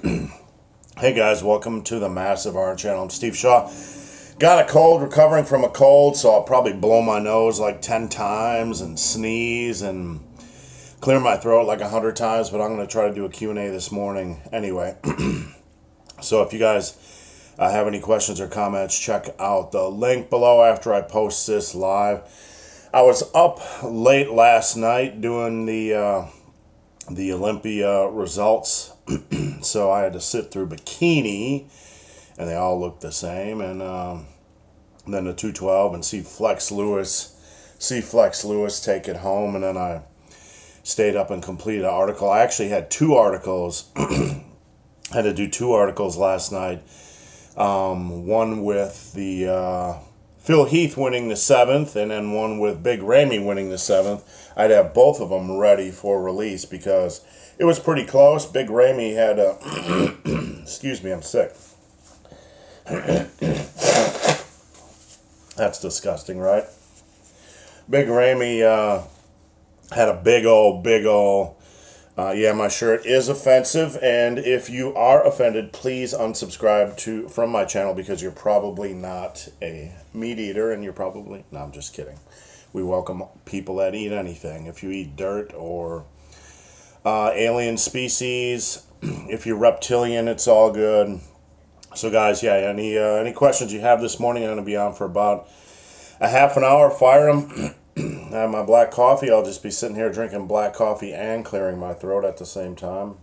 Hey guys, welcome to the Massive Iron Channel. I'm Steve Shaw. Got a cold, recovering from a cold, so I'll probably blow my nose like 10 times and sneeze and clear my throat like 100 times, but I'm going to try to do a Q&A this morning anyway. So if you guys have any questions or comments, check out the link below after I post this live. I was up late last night doing the Olympia results, so I had to sit through bikini, and they all looked the same, and then the 212 and see Flex Lewis take it home, and then I stayed up and completed an article. I actually had two articles. Had to do two articles last night. One with the Phil Heath winning the 7th, and then one with Big Ramy winning the 7th. I'd have both of them ready for release because it was pretty close. Big Ramy had a... Excuse me, I'm sick. That's disgusting, right? Big Ramy had a big old... yeah, my shirt is offensive, and if you are offended, please unsubscribe from my channel because you're probably not a meat eater, and you're probably... No, I'm just kidding. We welcome people that eat anything. If you eat dirt or alien species, if you're reptilian, it's all good. So guys, yeah, any questions you have this morning, I'm going to be on for about a half an hour. Fire them. I have my black coffee. I'll just be sitting here drinking black coffee and clearing my throat at the same time.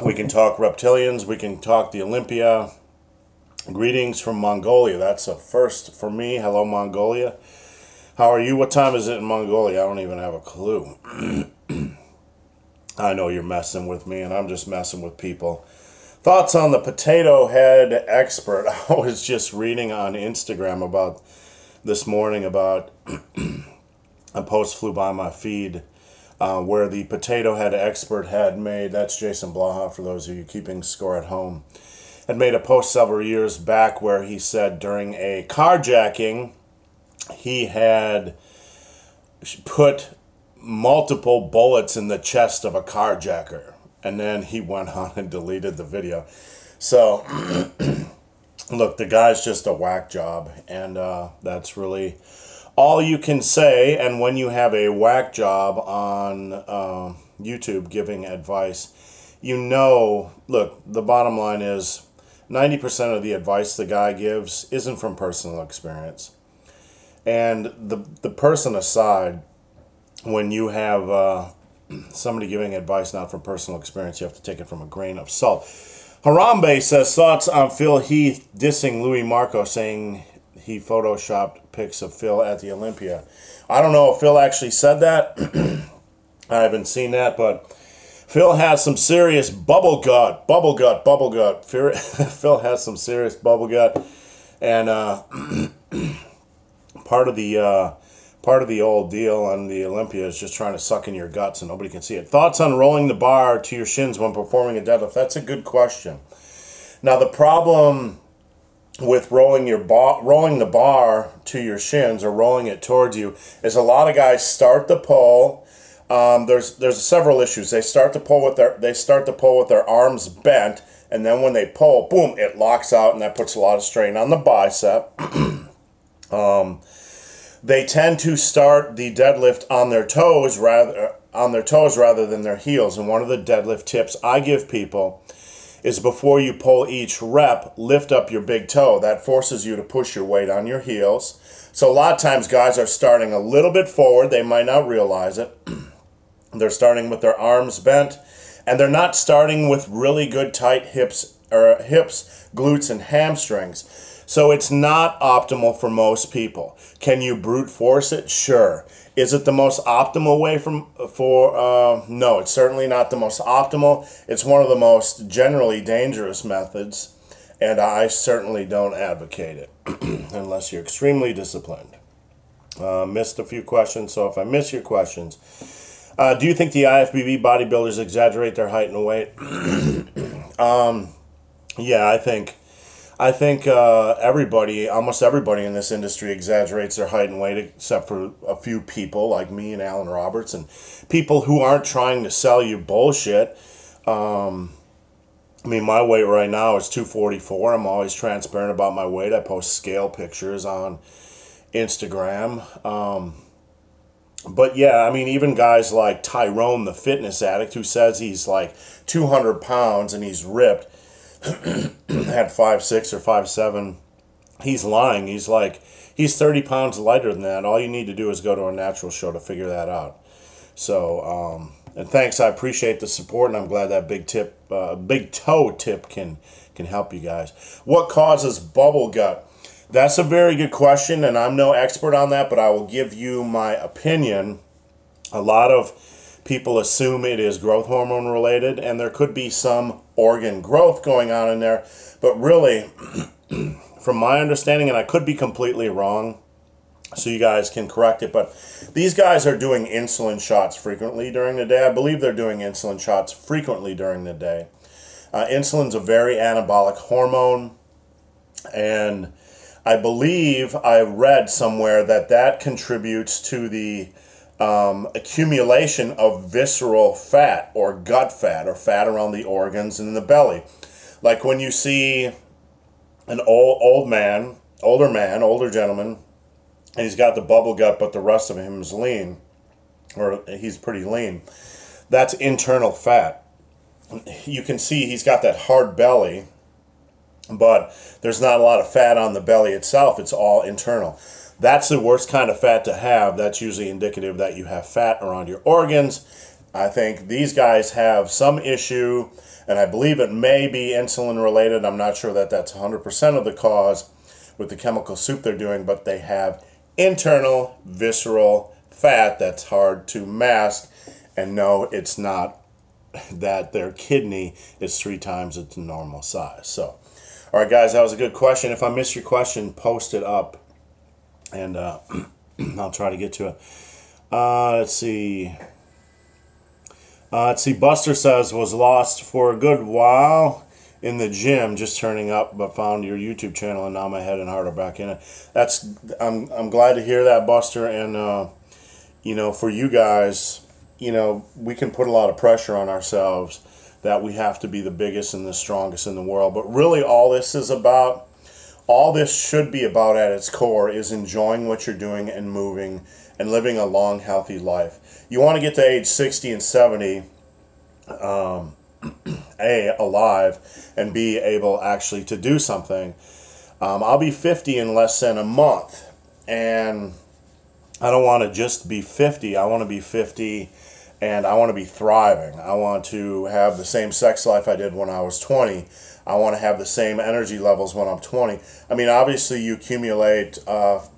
We can talk reptilians. We can talk the Olympia. Greetings from Mongolia. That's a first for me. Hello, Mongolia. How are you? What time is it in Mongolia? I don't even have a clue. I know you're messing with me, and I'm just messing with people. Thoughts on the potato head expert. I was just reading on Instagram about this morning about a post flew by my feed where the potato head expert had made, that's Jason Blaha for those of you keeping score at home, had made a post several years back where he said during a carjacking he had put multiple bullets in the chest of a carjacker, and then he went on and deleted the video. So look, the guy's just a whack job, and that's really all you can say. And when you have a whack job on YouTube giving advice, you know, look, the bottom line is 90% of the advice the guy gives isn't from personal experience. And the person aside, when you have somebody giving advice not from personal experience, you have to take it from a grain of salt. Harambe says, thoughts on Phil Heath dissing Louis Marco, saying he photoshopped pics of Phil at the Olympia. I don't know if Phil actually said that. I haven't seen that, but Phil has some serious bubble gut. Phil has some serious bubble gut, and part of the old deal on the Olympia is just trying to suck in your guts and nobody can see it. Thoughts on rolling the bar to your shins when performing a deadlift? That's a good question. Now, the problem with rolling the bar to your shins or rolling it towards you is a lot of guys start the pull. There's several issues. They start to pull with their arms bent, and then when they pull, boom, it locks out, and that puts a lot of strain on the bicep. They tend to start the deadlift on their toes rather than their heels. And one of the deadlift tips I give people is before you pull each rep, lift up your big toe. That forces you to push your weight on your heels. So a lot of times guys are starting a little bit forward. They might not realize it. They're starting with their arms bent, and they're not starting with really good tight hips, glutes, and hamstrings. So it's not optimal for most people. Can you brute force it? Sure. Is it the most optimal way no, it's certainly not the most optimal. It's one of the most generally dangerous methods, and I certainly don't advocate it unless you're extremely disciplined. Missed a few questions, so if I miss your questions, do you think the IFBB bodybuilders exaggerate their height and weight? Yeah, I think almost everybody in this industry exaggerates their height and weight, except for a few people like me and Alan Roberts, and people who aren't trying to sell you bullshit. I mean, my weight right now is 244. I'm always transparent about my weight. I post scale pictures on Instagram. But yeah, I mean, even guys like Tyrone, the fitness addict, who says he's like 200 pounds and he's ripped, at 5'6" or 5'7", he's lying. He's 30 pounds lighter than that. All you need to do is go to a natural show to figure that out. So, and thanks, I appreciate the support, and I'm glad that big toe tip can help you guys. What causes bubble gut? That's a very good question, and I'm no expert on that, but I will give you my opinion. A lot of people assume it is growth hormone related, and there could be some organ growth going on in there, but really, from my understanding, and I could be completely wrong, so you guys can correct it, but these guys are doing insulin shots frequently during the day. I believe they're doing insulin shots frequently during the day. Insulin's a very anabolic hormone, and I believe I read somewhere that contributes to the accumulation of visceral fat or gut fat or fat around the organs and in the belly. Like when you see an older gentleman, and he's got the bubble gut, but the rest of him is lean, or he's pretty lean. That's internal fat. You can see he's got that hard belly, but there's not a lot of fat on the belly itself. It's all internal. That's the worst kind of fat to have. That's usually indicative that you have fat around your organs. I think these guys have some issue, and I believe it may be insulin related. I'm not sure that that's 100% of the cause with the chemical soup they're doing, but they have internal visceral fat that's hard to mask. And no, it's not that their kidney is 3 times its normal size. So, all right, guys, that was a good question. If I missed your question, post it up, and I'll try to get to it. Let's see. Buster says, was lost for a good while in the gym, just turning up, but found your YouTube channel, and now my head and heart are back in it. I'm glad to hear that, Buster, and you know, for you guys, you know, we can put a lot of pressure on ourselves that we have to be the biggest and the strongest in the world, but really all this should be about at its core is enjoying what you're doing and moving and living a long, healthy life. You want to get to age 60 and 70, alive, and be able actually to do something. I'll be 50 in less than a month, and I don't want to just be 50. I want to be 50 and I want to be thriving. I want to have the same sex life I did when I was 20. I want to have the same energy levels when I'm 20. I mean, obviously you accumulate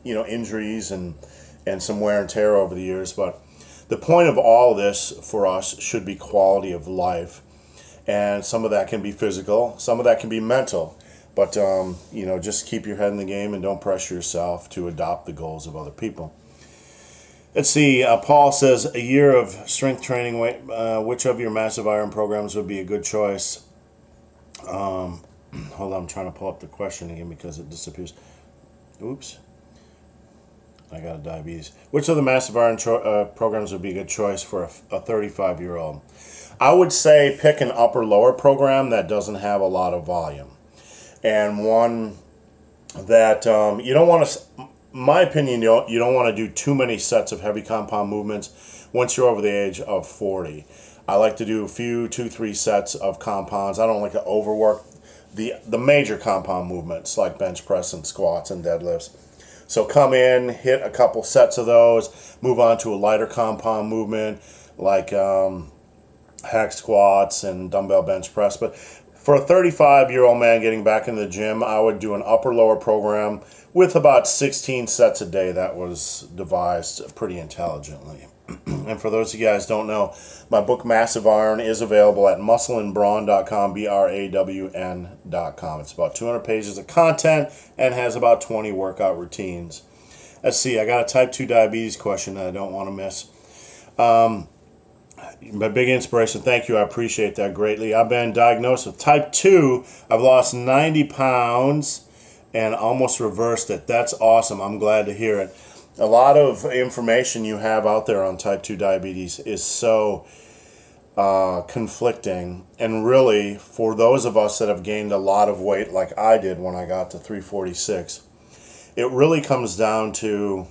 injuries and some wear and tear over the years, but the point of all this for us should be quality of life. And some of that can be physical, some of that can be mental. But, just keep your head in the game and don't pressure yourself to adopt the goals of other people. Let's see, Paul says, a year of strength training, which of your massive iron programs would be a good choice? Hold on, I'm trying to pull up the question again because it disappears. Oops. I got a diabetes. Which of the massive iron programs would be a good choice for a 35-year-old? I would say pick an upper-lower program that doesn't have a lot of volume. And one that you don't want to, my opinion, you don't want to do too many sets of heavy compound movements once you're over the age of 40. I like to do 2-3 sets of compounds. I don't like to overwork the major compound movements like bench press and squats and deadlifts. So come in, hit a couple sets of those, move on to a lighter compound movement like hack squats and dumbbell bench press. But for a 35-year-old man getting back in the gym, I would do an upper-lower program with about 16 sets a day. That was devised pretty intelligently. And for those of you guys who don't know, my book Massive Iron is available at muscleandbrawn.com, BRAWN.com. It's about 200 pages of content and has about 20 workout routines. Let's see, I got a type 2 diabetes question that I don't want to miss. My big inspiration, thank you, I appreciate that greatly. I've been diagnosed with type 2. I've lost 90 pounds and almost reversed it. That's awesome. I'm glad to hear it. A lot of information you have out there on type 2 diabetes is so conflicting. And really, for those of us that have gained a lot of weight like I did when I got to 346, it really comes down to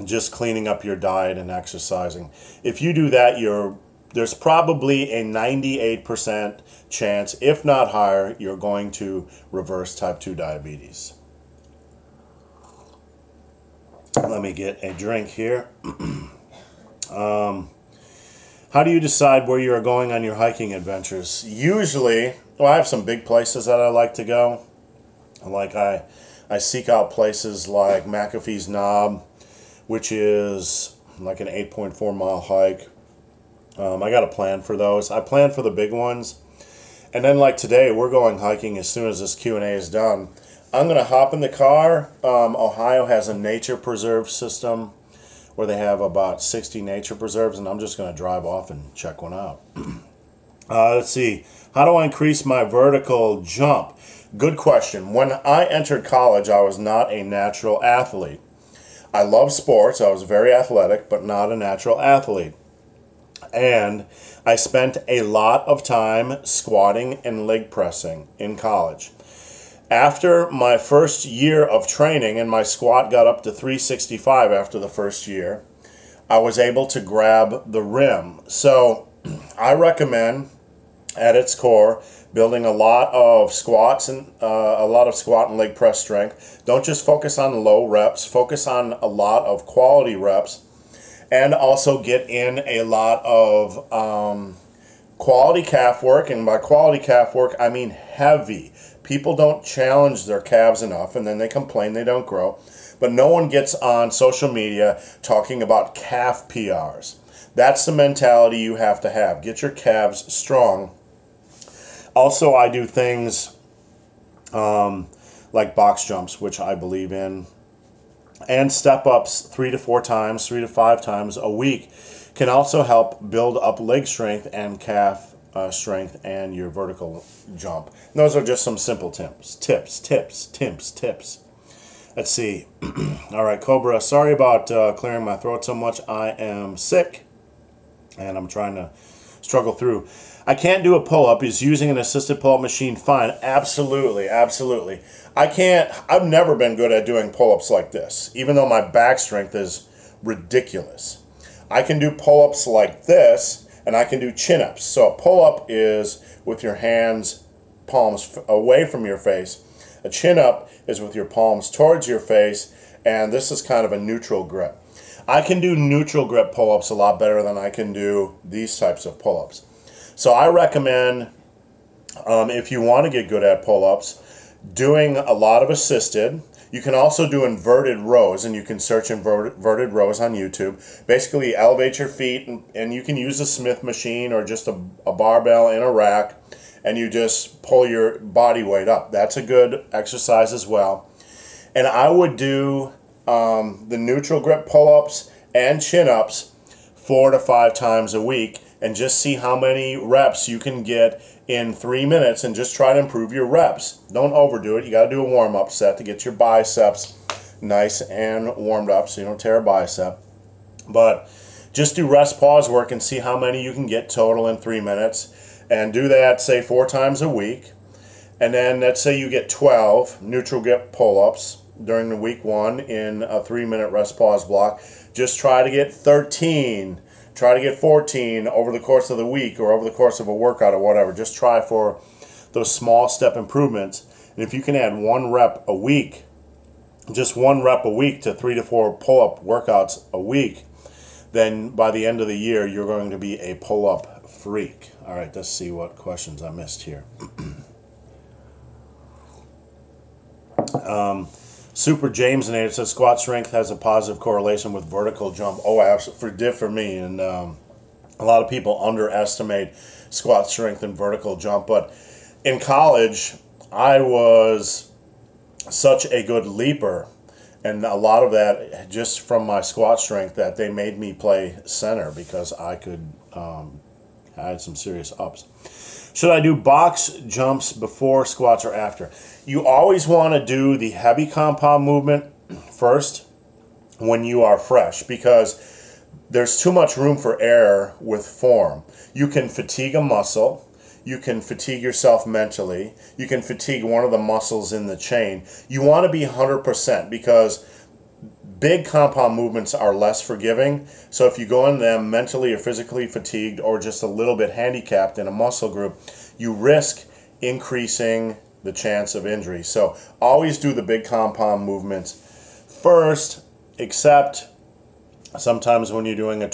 just cleaning up your diet and exercising. If you do that, there's probably a 98% chance, if not higher, you're going to reverse type 2 diabetes. Let me get a drink here. How do you decide where you are going on your hiking adventures? Usually, well, I have some big places that I like to go. Like I seek out places like McAfee's Knob, which is like an 8.4 mile hike. I got a plan for those. I plan for the big ones. And then like today, we're going hiking as soon as this Q&A is done. I'm going to hop in the car. Ohio has a nature preserve system where they have about 60 nature preserves, and I'm just going to drive off and check one out. Let's see. How do I increase my vertical jump? Good question. When I entered college, I was not a natural athlete. I love sports. I was very athletic, but not a natural athlete. And I spent a lot of time squatting and leg pressing in college. After my first year of training, and my squat got up to 365 after the first year, I was able to grab the rim. So I recommend, at its core, building a lot of squats and squat and leg press strength. Don't just focus on low reps. Focus on a lot of quality reps, and also get in a lot of quality calf work. And by quality calf work, I mean heavy. People don't challenge their calves enough, and then they complain they don't grow. But no one gets on social media talking about calf PRs. That's the mentality you have to have. Get your calves strong. Also, I do things like box jumps, which I believe in, and step-ups 3 to 4 times, 3 to 5 times a week can also help build up leg strength and calf strength and your vertical jump. And those are just some simple tips. Let's see. All right, Cobra, sorry about clearing my throat so much. I am sick, and I'm trying to struggle through. I can't do a pull-up. Is using an assisted pull-up machine fine? Absolutely, absolutely. I've never been good at doing pull-ups like this, even though my back strength is ridiculous. I can do pull-ups like this, and I can do chin-ups. So a pull-up is with your hands, palms away from your face. A chin-up is with your palms towards your face, and this is kind of a neutral grip. I can do neutral grip pull-ups a lot better than I can do these types of pull-ups. So I recommend, if you want to get good at pull-ups, doing a lot of assisted. You can also do inverted rows, and you can search inverted rows on YouTube. Basically, elevate your feet, and you can use a Smith machine or just a barbell in a rack, and you just pull your body weight up. That's a good exercise as well. And I would do the neutral grip pull-ups and chin-ups 4 to 5 times a week, and just see how many reps you can get in 3 minutes, and just try to improve your reps. Don't overdo it. You got to do a warm-up set to get your biceps nice and warmed up so you don't tear a bicep. But just do rest pause work and see how many you can get total in 3 minutes, and do that, say, 4 times a week. And then let's say you get 12 neutral grip pull-ups during the week 1 in a 3-minute rest pause block. Just try to get 13. Try to get 14 over the course of the week, or over the course of a workout, or whatever. Just try for those small step improvements. And if you can add 1 rep a week, just 1 rep a week to 3 to 4 pull-up workouts a week, then by the end of the year, you're going to be a pull-up freak. All right, let's see what questions I missed here. Super James Native says squat strength has a positive correlation with vertical jump. Oh, absolutely, for me. And a lot of people underestimate squat strength and vertical jump. But in college, I was such a good leaper, and a lot of that just from my squat strength, that they made me play center because I could I had some serious ups. Should I do box jumps before squats or after? You always want to do the heavy compound movement first when you are fresh, because there's too much room for error with form. You can fatigue a muscle. You can fatigue yourself mentally. You can fatigue one of the muscles in the chain. You want to be 100% because big compound movements are less forgiving. So if you go in them mentally or physically fatigued or just a little bit handicapped in a muscle group, you risk increasing the chance of injury. So always do the big compound movements first, except sometimes when you're doing a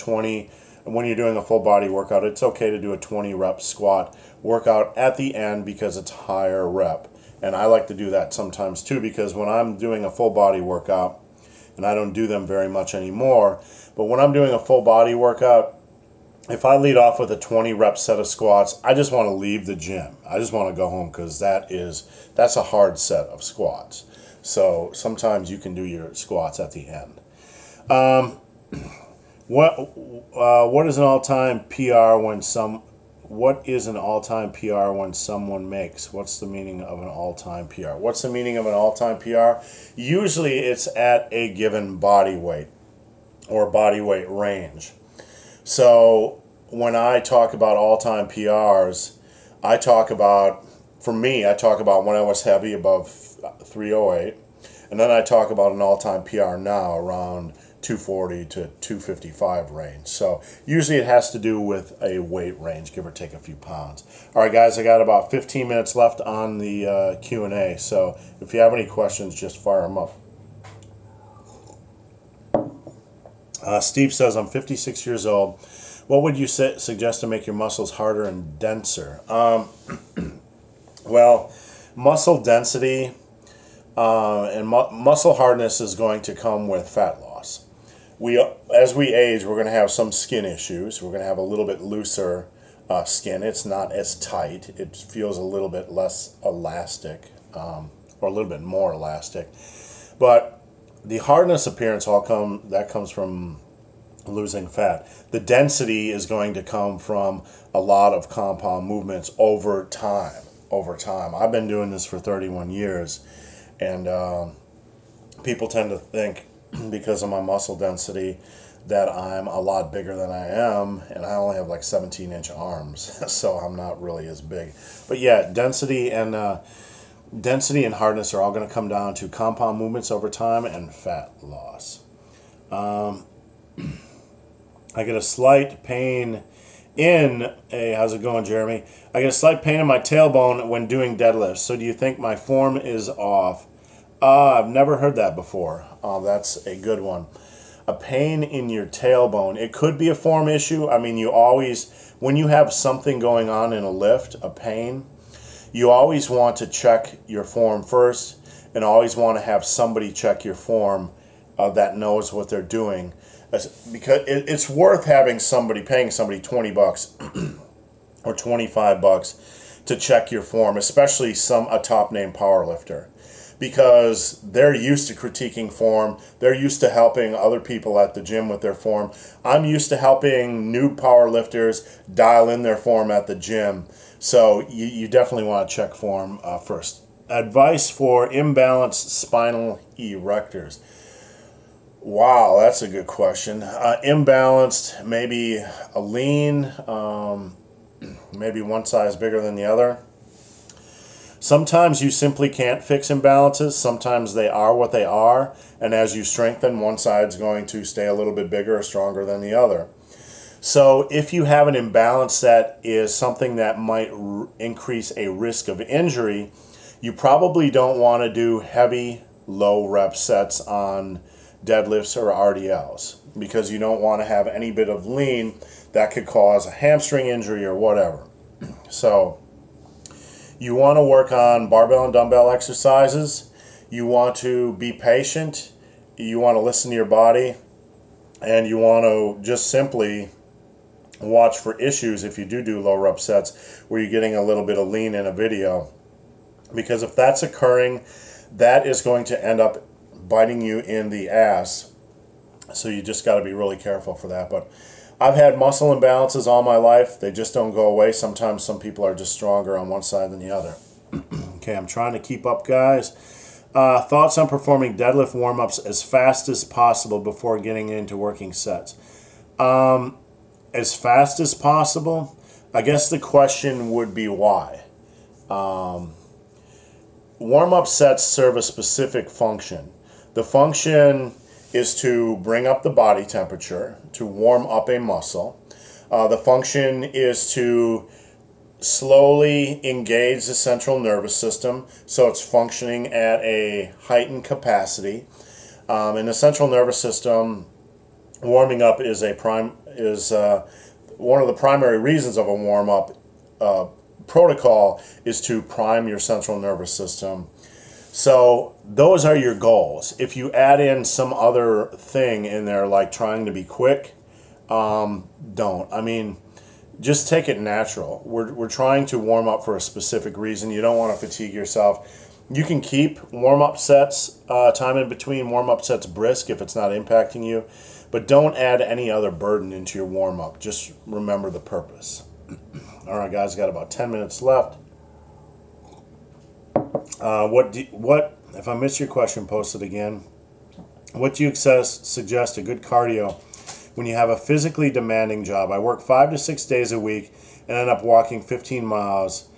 full body workout, it's okay to do a 20 rep squat workout at the end because it's higher rep. And I like to do that sometimes too, because when I'm doing a full body workout, and I don't do them very much anymore, but when I'm doing a full body workout, if I lead off with a 20 rep set of squats, I just want to leave the gym. I just want to go home because that's a hard set of squats. So sometimes you can do your squats at the end. What is an all-time PR when someone makes? What's the meaning of an all-time PR? What's the meaning of an all-time PR? Usually it's at a given body weight or body weight range. So when I talk about all-time PRs, I talk about when I was heavy above 308, and then I talk about an all-time PR now around 240 to 255 range. So usually it has to do with a weight range, give or take a few pounds. All right, guys, I got about 15 minutes left on the Q&A. So if you have any questions, just fire them up. Steve says, I'm 56 years old. What would you suggest to make your muscles harder and denser? Well, muscle density and muscle hardness is going to come with fat loss. As we age, we're going to have some skin issues. We're going to have a little bit looser skin. It's not as tight. It feels a little bit less elastic, or a little bit more elastic. But the hardness appearance comes from losing fat. The density is going to come from a lot of compound movements over time. I've been doing this for 31 years, and people tend to think, because of my muscle density, that I'm a lot bigger than I am, and I only have like 17-inch arms, so I'm not really as big. But yeah, density and hardness are all going to come down to compound movements over time and fat loss. I get a slight pain how's it going, Jeremy? I get a slight pain in my tailbone when doing deadlifts. So do you think my form is off? I've never heard that before. That's a good one. A pain in your tailbone. It could be a form issue. I mean, when you have something going on in a lift, a pain, you always want to check your form first, and always want to have somebody check your form that knows what they're doing. Because it's worth paying somebody $20 or $25 to check your form, especially a top name power lifter, because they're used to critiquing form. They're used to helping other people at the gym with their form. I'm used to helping new power lifters dial in their form at the gym. So you definitely want to check form first. Advice for imbalanced spinal erectors. Wow, that's a good question. Imbalanced, maybe a lean, maybe one size bigger than the other. Sometimes you simply can't fix imbalances. Sometimes they are what they are, and as you strengthen, one side's going to stay a little bit bigger or stronger than the other. So if you have an imbalance that is something that might increase a risk of injury, you probably don't want to do heavy, low rep sets on deadlifts or RDLs, because you don't want to have any bit of lean that could cause a hamstring injury or whatever. So you want to work on barbell and dumbbell exercises. You want to be patient. You want to listen to your body, and you want to just simply watch for issues if you do low rep sets where you're getting a little bit of lean in a video, because if that's occurring, that is going to end up biting you in the ass. So you just got to be really careful for that. But I've had muscle imbalances all my life. They just don't go away. Sometimes some people are just stronger on one side than the other. Okay, I'm trying to keep up, guys. Thoughts on performing deadlift warm-ups as fast as possible before getting into working sets. As fast as possible. I guess the question would be why. Warm-up sets serve a specific function. The function is to bring up the body temperature, to warm up a muscle. The function is to slowly engage the central nervous system so it's functioning at a heightened capacity. In the central nervous system, warming up is one of the primary reasons of a warm-up protocol is to prime your central nervous system. So those are your goals. If you add in some other thing in there like trying to be quick, don't. I mean, just take it natural. We're trying to warm up for a specific reason. You don't want to fatigue yourself. You can keep warm-up sets, time in between warm-up sets brisk if it's not impacting you, but don't add any other burden into your warm-up. Just remember the purpose. All right, guys, got about 10 minutes left. If I missed your question, post it again. What do you suggest a good cardio when you have a physically demanding job? I work 5 to 6 days a week and end up walking 15 miles.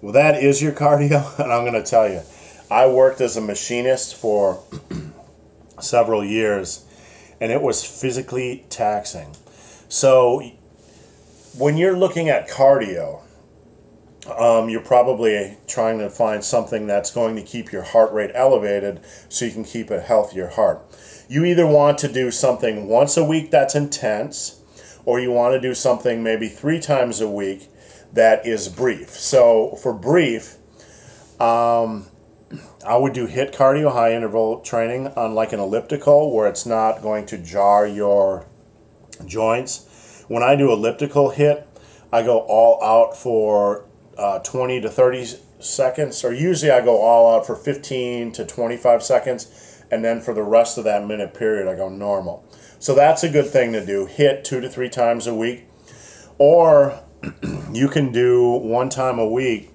Well, that is your cardio, and I'm going to tell you. I worked as a machinist for several years, and it was physically taxing. So when you're looking at cardio, you're probably trying to find something that's going to keep your heart rate elevated so you can keep a healthier heart. You either want to do something once a week that's intense, or you want to do something maybe 3 times a week that is brief. So for brief, I would do HIIT cardio, high interval training, on like an elliptical where it's not going to jar your joints. When I do elliptical HIIT, I go all out for 20 to 30 seconds, or usually I go all out for 15 to 25 seconds, and then for the rest of that minute period I go normal. So that's a good thing to do. HIIT 2 to 3 times a week, or you can do 1 time a week,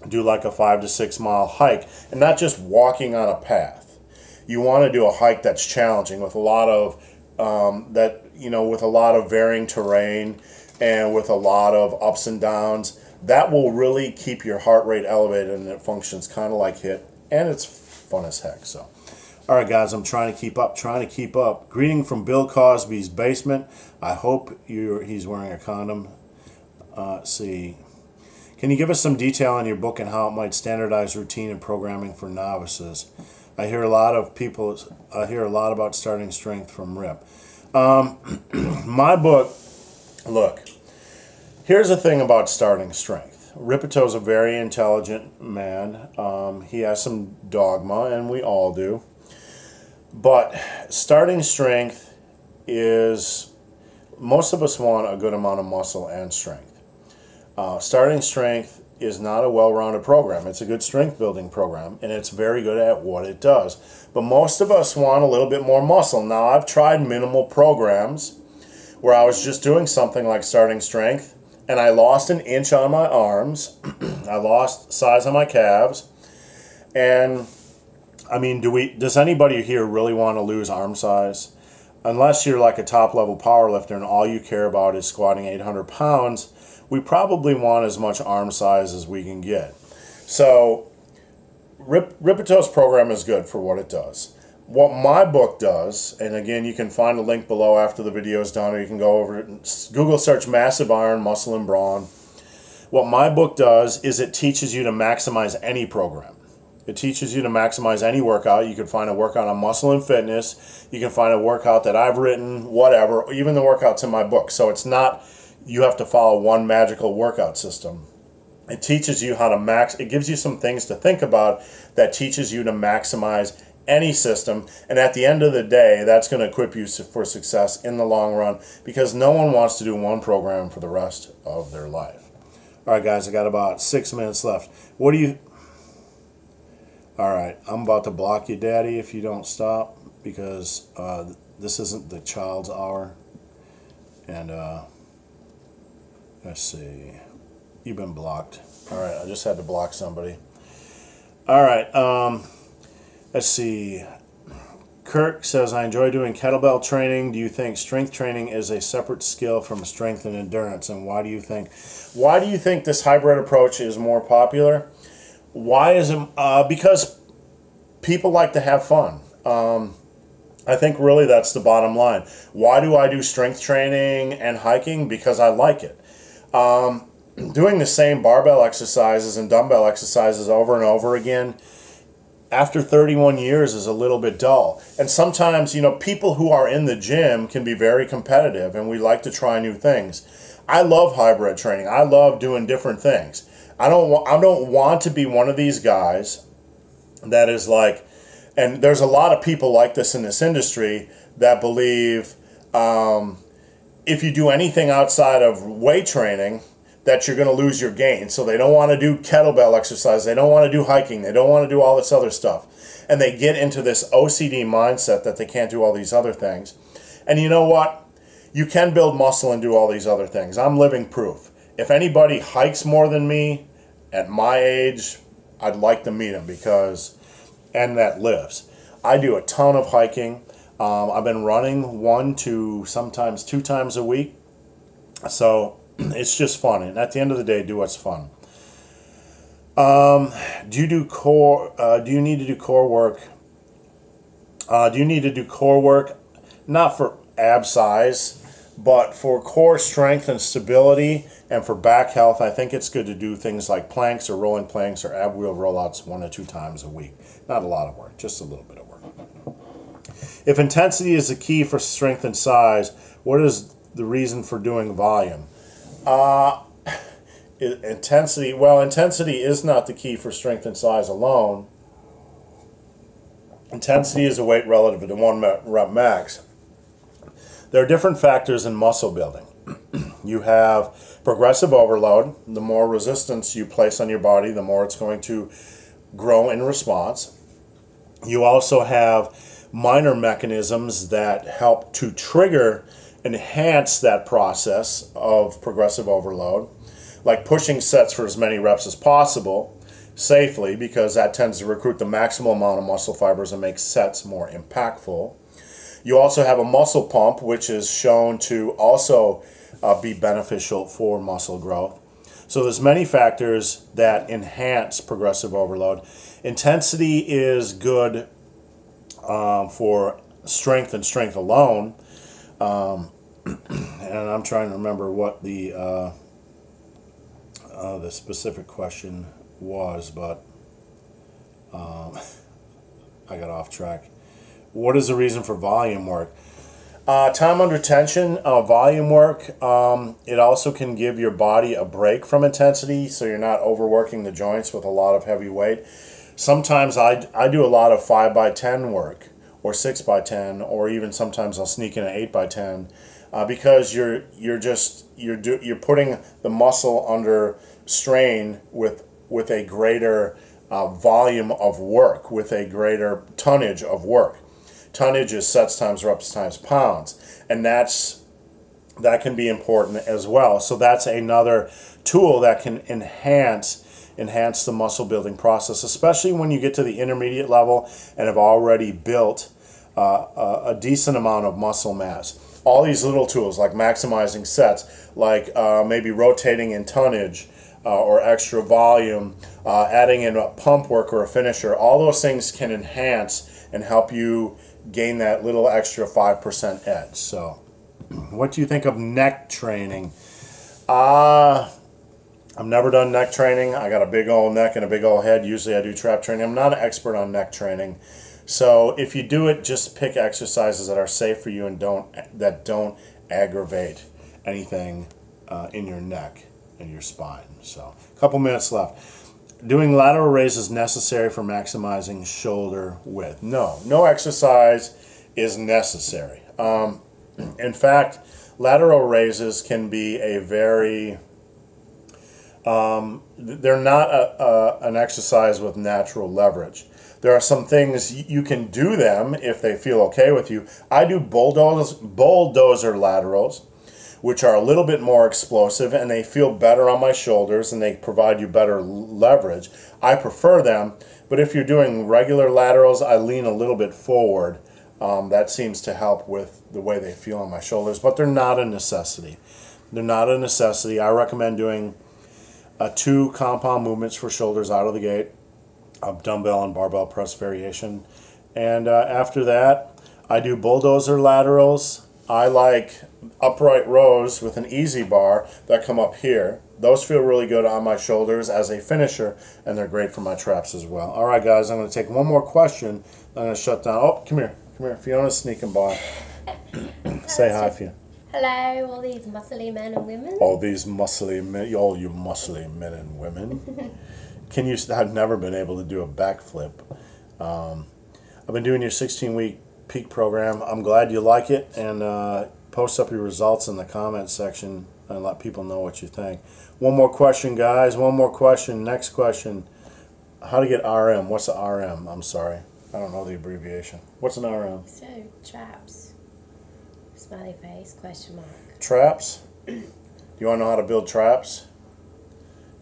do like a 5 to 6 mile hike, and not just walking on a path. You want to do a hike that's challenging with a lot of with a lot of varying terrain and with a lot of ups and downs. That will really keep your heart rate elevated, and it functions kind of like HIIT, and it's fun as heck. So, all right, guys, I'm trying to keep up. Greeting from Bill Cosby's basement. I hope he's wearing a condom. See. Can you give us some detail on your book and how it might standardize routine and programming for novices? I hear a lot about starting strength from Rip. My book, look, here's the thing about starting strength. Ripeto's a very intelligent man. He has some dogma, and we all do. But starting strength is, most of us want a good amount of muscle and strength. Starting strength is not a well-rounded program. It's a good strength building program, and it's very good at what it does. But most of us want a little bit more muscle. Now, I've tried minimal programs where I was just doing something like starting strength, and I lost an inch on my arms. I lost size on my calves. And, I mean, does anybody here really want to lose arm size? Unless you're like a top-level power lifter and all you care about is squatting 800 pounds, we probably want as much arm size as we can get. So Ripeto's program is good for what it does. What my book does, and again, you can find a link below after the video is done, or you can go over it and Google search Massive Iron, Muscle and Brawn. What my book does is it teaches you to maximize any program. It teaches you to maximize any workout. You can find a workout on Muscle and Fitness. You can find a workout that I've written, whatever, even the workouts in my book. So it's not you have to follow one magical workout system. It teaches you how to it gives you some things to think about that teaches you to maximize any system. And at the end of the day, that's going to equip you for success in the long run, because no one wants to do one program for the rest of their life. All right, guys, I got about 6 minutes left. What do you... All right, I'm about to block you, Daddy, if you don't stop, because this isn't the child's hour. And, let's see. You've been blocked. All right, I just had to block somebody. All right, let's see. Kirk says, I enjoy doing kettlebell training. Do you think strength training is a separate skill from strength and endurance? And why do you think this hybrid approach is more popular? Why is it? Because people like to have fun. I think really that's the bottom line. Why do I do strength training and hiking? Because I like it. Doing the same barbell exercises and dumbbell exercises over and over again after 31 years is a little bit dull. And sometimes, you know, people who are in the gym can be very competitive, and we like to try new things. I love hybrid training. I love doing different things. I don't want to be one of these guys that is like, and there's a lot of people like this in this industry that believe if you do anything outside of weight training that you're going to lose your gain. So they don't want to do kettlebell exercise. They don't want to do hiking. They don't want to do all this other stuff. And they get into this OCD mindset that they can't do all these other things. And you know what? You can build muscle and do all these other things. I'm living proof. If anybody hikes more than me at my age, I'd like to meet him and that lives. I do a ton of hiking. I've been running 1 to sometimes 2 times a week. So it's just fun, and at the end of the day, do what's fun. Do you do core? Do you need to do core work? Do you need to do core work? Not for ab size, but for core strength and stability, and for back health. I think it's good to do things like planks or rolling planks or ab wheel rollouts 1 to 2 times a week. Not a lot of work, just a little bit of work. If intensity is the key for strength and size, what is the reason for doing volume? Intensity, well, intensity is not the key for strength and size alone. Intensity is a weight relative to 1 rep max. There are different factors in muscle building. You have progressive overload. The more resistance you place on your body, the more it's going to grow in response. You also have minor mechanisms that help to enhance that process of progressive overload, like pushing sets for as many reps as possible safely, because that tends to recruit the maximal amount of muscle fibers and make sets more impactful. You also have a muscle pump, which is shown to also be beneficial for muscle growth. So there's many factors that enhance progressive overload. Intensity is good for strength and strength alone. And I'm trying to remember what the specific question was, but I got off track. What is the reason for volume work? Time under tension, volume work, it also can give your body a break from intensity, so you're not overworking the joints with a lot of heavy weight. Sometimes I do a lot of 5x10 work, or 6x10, or even sometimes I'll sneak in an 8x10, because you're putting the muscle under strain with a greater volume of work, with a greater tonnage of work. Tonnage is sets times reps times pounds, and that can be important as well. So that's another tool that can enhance the muscle building process, especially when you get to the intermediate level and have already built a decent amount of muscle mass. All these little tools like maximizing sets, like maybe rotating in tonnage or extra volume, adding in a pump work or a finisher, all those things can enhance and help you gain that little extra 5% edge. So what do you think of neck training? I've never done neck training. I got a big old neck and a big old head. Usually I do trap training. I'm not an expert on neck training. So if you do it, just pick exercises that are safe for you and that don't aggravate anything in your neck and your spine. So a couple minutes left. Doing lateral raises necessary for maximizing shoulder width? No, no exercise is necessary. In fact, lateral raises can be a very they're not an exercise with natural leverage. There are some things you can do them if they feel okay with you. I do bulldozer laterals, which are a little bit more explosive, and they feel better on my shoulders and they provide you better leverage. I prefer them, but if you're doing regular laterals, I lean a little bit forward That seems to help with the way they feel on my shoulders, but they're not a necessity. They're not a necessity. I recommend doing 2 compound movements for shoulders out of the gate, a dumbbell and barbell press variation. And after that, I do bulldozer laterals. I like upright rows with an easy bar that come up here. Those feel really good on my shoulders as a finisher, and they're great for my traps as well. All right, guys, I'm going to take one more question. I'm going to shut down. Oh, come here. Come here. Fiona's sneaking by. Say hi, Fiona. Hello, all these muscly men and women. All these muscly men, all you muscly men and women. Can you? I've never been able to do a backflip. I've been doing your 16-week peak program. I'm glad you like it, and post up your results in the comments section and let people know what you think. One more question, guys. One more question. Next question. How to get RM? What's the RM? I'm sorry. I don't know the abbreviation. What's an RM? So, traps. Smiley face, question mark. Traps? Do you want to know how to build traps?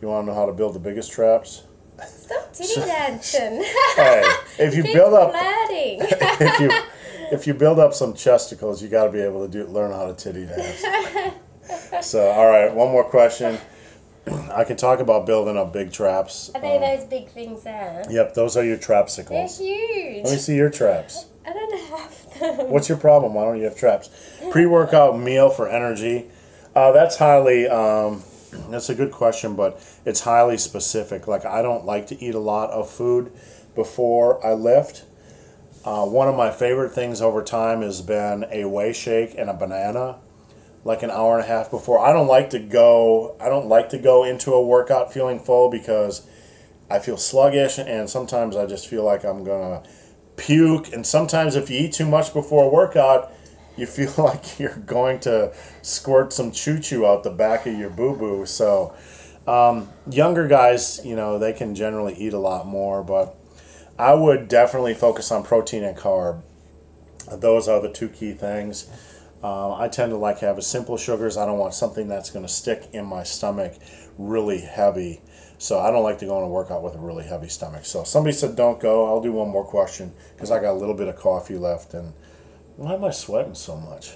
You want to know how to build the biggest traps? Stop titty dancing. Hey, if you build up, flirting. if you build up some chesticles, you got to be able to learn how to titty dance. So, all right, one more question. I can talk about building up big traps. Are they those big things there? Yep, those are your trapsicles. They're huge. Let me see your traps. I don't have them. What's your problem? Why don't you have traps? Pre-workout meal for energy. That's highly, that's a good question, but it's highly specific. Like, I don't like to eat a lot of food before I lift. One of my favorite things over time has been a whey shake and a banana, like an hour and a half before. I don't like to go into a workout feeling full because I feel sluggish, and sometimes I just feel like I'm gonna puke. And sometimes if you eat too much before a workout, you feel like you're going to squirt some choo-choo out the back of your boo-boo. So younger guys, you know, they can generally eat a lot more, but I would definitely focus on protein and carb. Those are the 2 key things. I tend to like have a simple sugars. I don't want something that's going to stick in my stomach really heavy. So I don't like to go on a workout with a really heavy stomach. So somebody said don't go. I'll do one more question because I got a little bit of coffee left. And why am I sweating so much?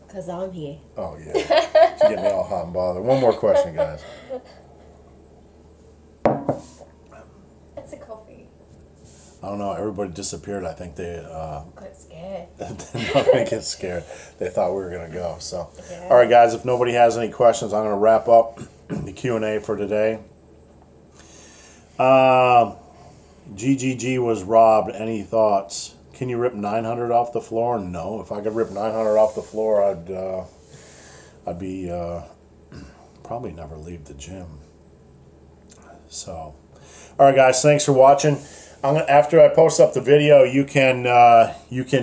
Because I'm here. Oh, yeah. You get me all hot and bothered. One more question, guys. It's a coffee. I don't know. Everybody disappeared. I think they Got scared. Nobody gets scared. They thought we were going to go. So, Yeah. all right, guys, if nobody has any questions, I'm going to wrap up the Q&A for today. GGG was robbed. Any thoughts? Can you rip 900 off the floor? No. If I could rip 900 off the floor, I'd be probably never leave the gym. So, all right, guys, thanks for watching. After I post up the video, you can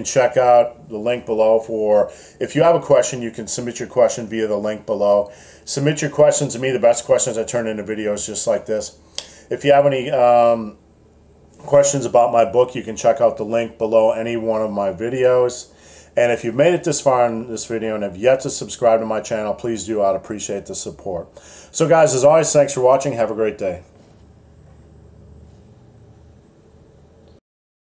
check out the link below for, if you have a question, you can submit your question via the link below. Submit your questions to me. The best questions I turn into videos just like this. If you have any questions about my book, you can check out the link below any one of my videos. And if you've made it this far in this video and have yet to subscribe to my channel, please do. I'd appreciate the support. So guys, as always, thanks for watching. Have a great day.